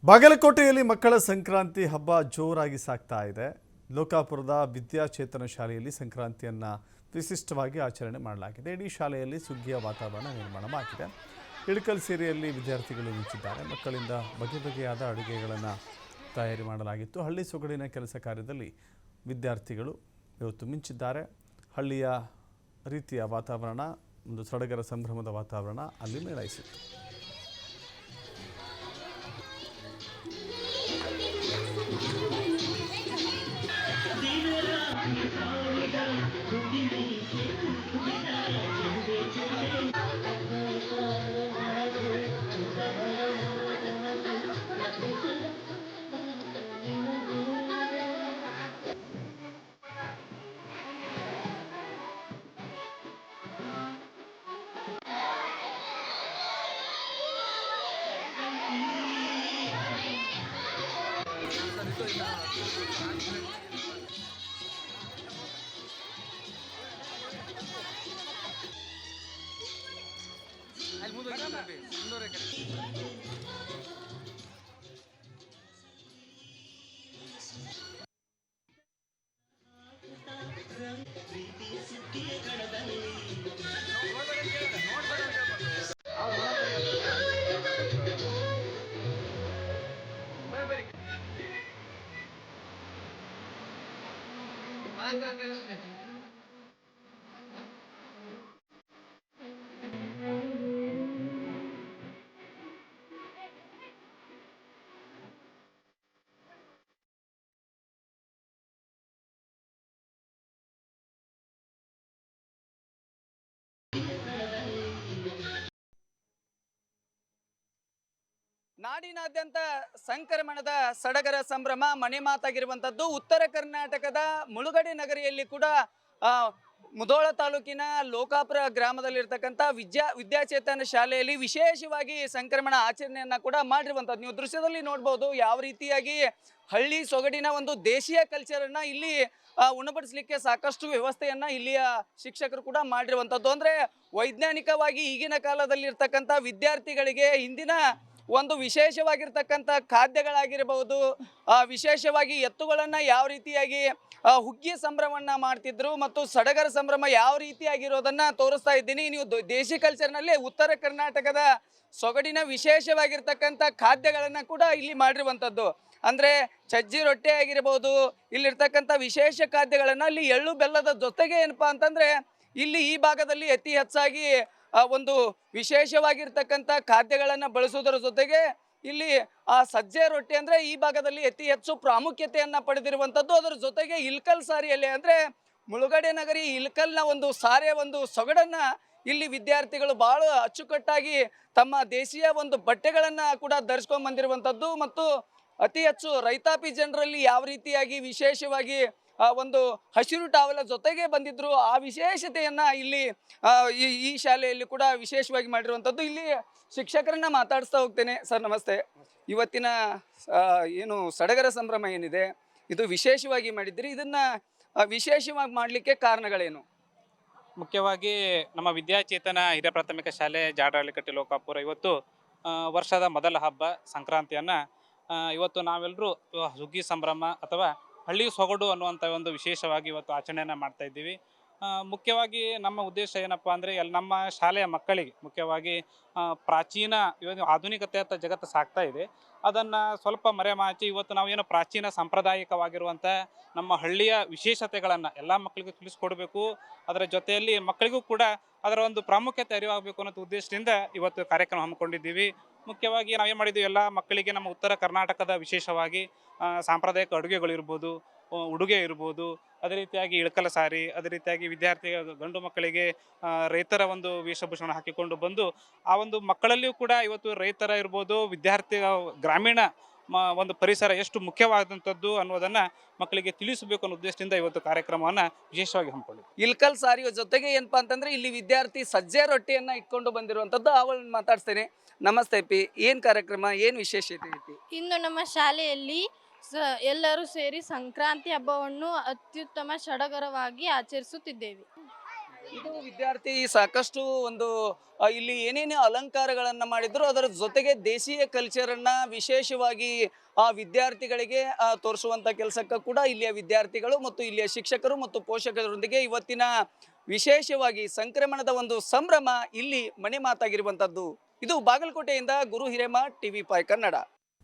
ಬಾಗಲಕೋಟೆಯಲ್ಲಿ ಮಕ್ಕಳ ಸಂಕ್ರಾಂತಿ ಹಬ್ಬ ಜೋರಾಗಿ ಸಾಗ್ತಾ ಇದೆ. ಲೋಕಾಪುರದ ವಿದ್ಯಾಚೇತನ ಶಾಲೆಯಲ್ಲಿ ಸಂಕ್ರಾಂತಿಯನ್ನು ವಿಶಿಷ್ಟವಾಗಿ ಆಚರಣೆ ಮಾಡಲಾಗಿದೆ. ಇಡೀ ಶಾಲೆಯಲ್ಲಿ ಸುಗ್ಗಿಯ ವಾತಾವರಣ ನಿರ್ಮಾಣವಾಗಿದೆ. ಇಳಕಲ್ ಸೇರಿಯಲ್ಲಿ ವಿದ್ಯಾರ್ಥಿಗಳು ಮಿಂಚಿದ್ದಾರೆ. ಮಕ್ಕಳಿಂದ ಬಗೆ ಬಗೆಯಾದ ಅಡುಗೆಗಳನ್ನು ತಯಾರಿ ಮಾಡಲಾಗಿತ್ತು. ಹಳ್ಳಿ ಸೊಗಡಿನ ಕೆಲಸ ಕಾರ್ಯದಲ್ಲಿ ವಿದ್ಯಾರ್ಥಿಗಳು ಇವತ್ತು ಮಿಂಚಿದ್ದಾರೆ. ಹಳ್ಳಿಯ ರೀತಿಯ ವಾತಾವರಣ, ಒಂದು ಸಡಗರ ಸಂಭ್ರಮದ ವಾತಾವರಣ ಅಲ್ಲಿ ಮೇಳೈಸಿತ್ತು. ನಾಡಿನಾದ್ಯಂತ ಸಂಕ್ರಮಣದ ಸಡಗರ ಸಂಭ್ರಮ ಮನೆ ಮಾತಾಗಿರುವಂತದ್ದು. ಉತ್ತರ ಕರ್ನಾಟಕದ ಮುಳುಗಡೆ ನಗರಿಯಲ್ಲಿ ಕೂಡ ಮುಧೋಳ ತಾಲೂಕಿನ ಲೋಕಾಪುರ ಗ್ರಾಮದಲ್ಲಿರ್ತಕ್ಕಂಥ ವಿದ್ಯಾಚೇತನ ಶಾಲೆಯಲ್ಲಿ ವಿಶೇಷವಾಗಿ ಸಂಕ್ರಮಣ ಆಚರಣೆಯನ್ನ ಕೂಡ ಮಾಡಿರುವಂಥದ್ದು. ನೀವು ದೃಶ್ಯದಲ್ಲಿ ನೋಡ್ಬೋದು ಯಾವ ರೀತಿಯಾಗಿ ಹಳ್ಳಿ ಸೊಗಡಿನ ಒಂದು ದೇಶೀಯ ಕಲ್ಚರನ್ನ ಇಲ್ಲಿ ಉಣಬಡಿಸಲಿಕ್ಕೆ ಸಾಕಷ್ಟು ವ್ಯವಸ್ಥೆಯನ್ನ ಇಲ್ಲಿಯ ಶಿಕ್ಷಕರು ಕೂಡ ಮಾಡಿರುವಂಥದ್ದು. ಅಂದ್ರೆ ವೈಜ್ಞಾನಿಕವಾಗಿ ಈಗಿನ ಕಾಲದಲ್ಲಿ ಇರ್ತಕ್ಕಂಥ ವಿದ್ಯಾರ್ಥಿಗಳಿಗೆ ಹಿಂದಿನ ಒಂದು ವಿಶೇಷವಾಗಿರ್ತಕ್ಕಂಥ ಖಾದ್ಯಗಳಾಗಿರಬಹುದು, ವಿಶೇಷವಾಗಿ ಎತ್ತುಗಳನ್ನು ಯಾವ ರೀತಿಯಾಗಿ ಹುಗ್ಗಿ ಸಂಭ್ರಮವನ್ನ ಮಾಡ್ತಿದ್ರು ಮತ್ತು ಸಡಗರ ಸಂಭ್ರಮ ಯಾವ ರೀತಿಯಾಗಿರೋದನ್ನ ತೋರಿಸ್ತಾ ಇದ್ದೀನಿ. ನೀವು ದೇಶಿ ಕಲ್ಚರ್ನಲ್ಲಿ ಉತ್ತರ ಕರ್ನಾಟಕದ ಸೊಗಡಿನ ವಿಶೇಷವಾಗಿರ್ತಕ್ಕಂಥ ಖಾದ್ಯಗಳನ್ನ ಕೂಡ ಇಲ್ಲಿ ಮಾಡಿರುವಂಥದ್ದು. ಅಂದ್ರೆ ಸಜ್ಜಿ ರೊಟ್ಟೆ ಆಗಿರಬಹುದು, ಇಲ್ಲಿರ್ತಕ್ಕಂಥ ವಿಶೇಷ ಖಾದ್ಯಗಳನ್ನ ಅಲ್ಲಿ ಎಳ್ಳು ಬೆಲ್ಲದ ಜೊತೆಗೆ ಏನಪ್ಪಾ ಅಂತಂದ್ರೆ ಇಲ್ಲಿ ಈ ಭಾಗದಲ್ಲಿ ಅತಿ ಹೆಚ್ಚಾಗಿ ಒಂದು ವಿಶೇಷವಾಗಿರ್ತಕ್ಕಂಥ ಖಾದ್ಯಗಳನ್ನು ಬಳಸುವುದರ ಜೊತೆಗೆ ಇಲ್ಲಿ ಸಜ್ಜೆ ರೊಟ್ಟಿ ಅಂದ್ರೆ ಈ ಭಾಗದಲ್ಲಿ ಅತಿ ಹೆಚ್ಚು ಪ್ರಾಮುಖ್ಯತೆಯನ್ನ ಪಡೆದಿರುವಂಥದ್ದು. ಅದರ ಜೊತೆಗೆ ಇಳಕಲ್ ಸಾರಿಯಲ್ಲಿ ಅಂದ್ರೆ ಮುಳುಗಡೆ ನಗರಿ ಇಳಕಲ್ನ ಒಂದು ಸಾರಿಯ ಒಂದು ಸೊಗಡನ್ನ ಇಲ್ಲಿ ವಿದ್ಯಾರ್ಥಿಗಳು ಬಹಳ ಅಚ್ಚುಕಟ್ಟಾಗಿ ತಮ್ಮ ದೇಶೀಯ ಒಂದು ಬಟ್ಟೆಗಳನ್ನ ಕೂಡ ಧರಿಸ್ಕೊಂಡ್ ಬಂದಿರುವಂಥದ್ದು. ಮತ್ತು ಅತಿ ಹೆಚ್ಚು ರೈತಾಪಿ ಜನರಲ್ಲಿ ಯಾವ ರೀತಿಯಾಗಿ ವಿಶೇಷವಾಗಿ ಒಂದು ಹಸಿರು ಟಾವಲ ಜೊತೆಗೆ ಬಂದಿದ್ರು, ಆ ವಿಶೇಷತೆಯನ್ನ ಇಲ್ಲಿ ಈ ಶಾಲೆಯಲ್ಲಿ ಕೂಡ ವಿಶೇಷವಾಗಿ ಮಾಡಿರುವಂಥದ್ದು. ಇಲ್ಲಿ ಶಿಕ್ಷಕರನ್ನ ಮಾತಾಡಿಸ್ತಾ ಹೋಗ್ತೇನೆ. ಸರ್ ನಮಸ್ತೆ. ಇವತ್ತಿನ ಏನು ಸಡಗರ ಸಂಭ್ರಮ ಏನಿದೆ ಇದು ವಿಶೇಷವಾಗಿ ಮಾಡಿದ್ರಿ, ಇದನ್ನ ವಿಶೇಷವಾಗಿ ಮಾಡಲಿಕ್ಕೆ ಕಾರಣಗಳೇನು? ಮುಖ್ಯವಾಗಿ ನಮ್ಮ ವಿದ್ಯಾಚೇತನ ಹಿರಿಯ ಪ್ರಾಥಮಿಕ ಶಾಲೆ ಜಾಡಹಳ್ಳಿಕಟ್ಟೆ ಲೋಕಾಪುರ ಇವತ್ತು ವರ್ಷದ ಮೊದಲ ಹಬ್ಬ ಸಂಕ್ರಾಂತಿಯನ್ನು ಇವತ್ತು ನಾವೆಲ್ಲರೂ ಸುಗ್ಗಿ ಸಂಭ್ರಮ ಅಥವಾ ಹಳ್ಳಿ ಸೊಗಡು ಅನ್ನುವಂಥ ಒಂದು ವಿಶೇಷವಾಗಿ ಇವತ್ತು ಆಚರಣೆಯನ್ನು ಮಾಡ್ತಾ ಇದ್ದೀವಿ. ಮುಖ್ಯವಾಗಿ ನಮ್ಮ ಉದ್ದೇಶ ಏನಪ್ಪ ಅಂದರೆ ನಮ್ಮ ಶಾಲೆಯ ಮಕ್ಕಳಿಗೆ ಮುಖ್ಯವಾಗಿ ಪ್ರಾಚೀನ ಇವತ್ತು ಆಧುನಿಕತೆಯತ್ತ ಜಗತ್ತು ಸಾಗ್ತಾ ಇದೆ, ಅದನ್ನು ಸ್ವಲ್ಪ ಮರೆಮಾಚಿ ಇವತ್ತು ನಾವೇನು ಪ್ರಾಚೀನ ಸಾಂಪ್ರದಾಯಿಕವಾಗಿರುವಂಥ ನಮ್ಮ ಹಳ್ಳಿಯ ವಿಶೇಷತೆಗಳನ್ನು ಎಲ್ಲ ಮಕ್ಕಳಿಗೂ ತಿಳಿಸ್ಕೊಡ್ಬೇಕು. ಅದರ ಜೊತೆಯಲ್ಲಿ ಮಕ್ಕಳಿಗೂ ಕೂಡ ಅದರ ಒಂದು ಪ್ರಾಮುಖ್ಯತೆ ಅರಿವಾಗಬೇಕು ಅನ್ನೋ ಉದ್ದೇಶದಿಂದ ಇವತ್ತು ಕಾರ್ಯಕ್ರಮ ಹಮ್ಮಿಕೊಂಡಿದ್ದೀವಿ. ಮುಖ್ಯವಾಗಿ ನಾವೇನು ಮಾಡಿದ್ದೀವಿ, ಎಲ್ಲ ಮಕ್ಕಳಿಗೆ ನಮ್ಮ ಉತ್ತರ ಕರ್ನಾಟಕದ ವಿಶೇಷವಾಗಿ ಸಾಂಪ್ರದಾಯಿಕ ಅಡುಗೆಗಳಿರ್ಬೋದು, ಉಡುಗೆ ಇರ್ಬೋದು, ಅದೇ ರೀತಿಯಾಗಿ ಇಳಕಲ ಸಾರಿ, ಅದೇ ರೀತಿಯಾಗಿ ವಿದ್ಯಾರ್ಥಿ ಗಂಡು ಮಕ್ಕಳಿಗೆ ರೈತರ ಒಂದು ವೇಷಭೂಷಣ ಹಾಕಿಕೊಂಡು ಬಂದು ಆ ಒಂದು ಮಕ್ಕಳಲ್ಲಿಯೂ ಕೂಡ ಇವತ್ತು ರೈತರ ಇರ್ಬೋದು, ವಿದ್ಯಾರ್ಥಿ ಗ್ರಾಮೀಣ ಒಂದು ಪರಿಸರ ಎಷ್ಟು ಮುಖ್ಯವಾದಂಥದ್ದು ಅನ್ನೋದನ್ನ ಮಕ್ಕಳಿಗೆ ತಿಳಿಸಬೇಕು ಅನ್ನೋ ಉದ್ದೇಶದಿಂದ ಇವತ್ತು ಕಾರ್ಯಕ್ರಮವನ್ನ ವಿಶೇಷವಾಗಿ ಹಮ್ಮಿಕೊಂಡಿದ್ದೀವಿ. ಇಳಕಲ್ ಸಾರಿಯ ಜೊತೆಗೆ ಏನಪ್ಪಾ ಅಂತಂದ್ರೆ ಇಲ್ಲಿ ವಿದ್ಯಾರ್ಥಿ ಸಜ್ಜೆ ರೊಟ್ಟಿಯನ್ನ ಇಟ್ಕೊಂಡು ಬಂದಿರುವಂತದ್ದು. ಅವಳನ್ನ ಮಾತಾಡ್ತೇನೆ. ನಮಸ್ತೆ ಪಿ, ಏನ್ ಕಾರ್ಯಕ್ರಮ, ಏನ್ ವಿಶೇಷತೆ ಐತಿ? ಇಂದು ನಮ್ಮ ಶಾಲೆಯಲ್ಲಿ ಎಲ್ಲರೂ ಸೇರಿ ಸಂಕ್ರಾಂತಿ ಹಬ್ಬವನ್ನು ಅತ್ಯುತ್ತಮ ಸಡಗರವಾಗಿ ಆಚರಿಸುತ್ತಿದ್ದೇವೆ. ಇದು ವಿದ್ಯಾರ್ಥಿ ಸಾಕಷ್ಟು ಒಂದು ಇಲ್ಲಿ ಏನೇನು ಅಲಂಕಾರಗಳನ್ನ ಮಾಡಿದ್ರು ಅದರ ಜೊತೆಗೆ ದೇಶೀಯ ಕಲ್ಚರನ್ನ ವಿಶೇಷವಾಗಿ ಆ ವಿದ್ಯಾರ್ಥಿಗಳಿಗೆ ತೋರಿಸುವಂತ ಕೆಲಸಕ್ಕೆ ಕೂಡ ಇಲ್ಲಿಯ ವಿದ್ಯಾರ್ಥಿಗಳು ಮತ್ತು ಇಲ್ಲಿಯ ಶಿಕ್ಷಕರು ಮತ್ತು ಪೋಷಕರೊಂದಿಗೆ ಇವತ್ತಿನ ವಿಶೇಷವಾಗಿ ಸಂಕ್ರಮಣದ ಒಂದು ಸಂಭ್ರಮ ಇಲ್ಲಿ ಮನೆ ಮಾತಾಗಿರುವಂತದ್ದು. ಇದು ಬಾಗಲಕೋಟೆಯಿಂದ ಗುರು ಹಿರೇಮ, TV5 ಕನ್ನಡ.